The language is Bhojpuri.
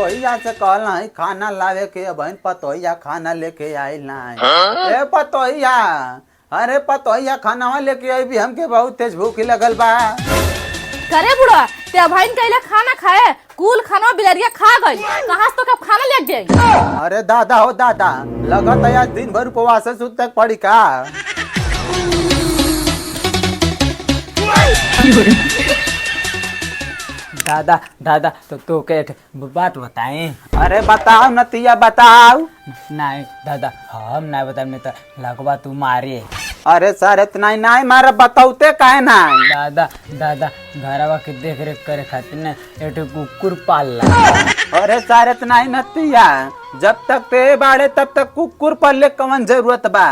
पतोहिया से कहल नहीं खाना लावे के बहन पतोहिया खाना लेके आइल नहीं। ए पतोहिया, अरे पतोहिया खाना लेके आई भी हमके बहुत तेज भूख लगल बा। करे बुढ़ा ते भाई कैला खाना खाए कुल खाना बिलरिया खा गई कहां से तो कब खाना ले गई। अरे दादा हो दादा, लगत है आज दिन भर उपवास से सुत तक पड़ी का। दादा दादा तो के बात बताएं। अरे बताओ नतिया बताओ। नहीं दादा हम नहीं बता में तो लगवा तू मारे। अरे सर इतना ही नहीं मारे बताऊते काहे ना। दादा दादा घरवा के देख रेख करे खातिर न एक कुकुर पाल ला। अरे सर इतना ही नतिया, जब तक ते बाड़े तब तक कुकुर पाले कवन जरूरत बा।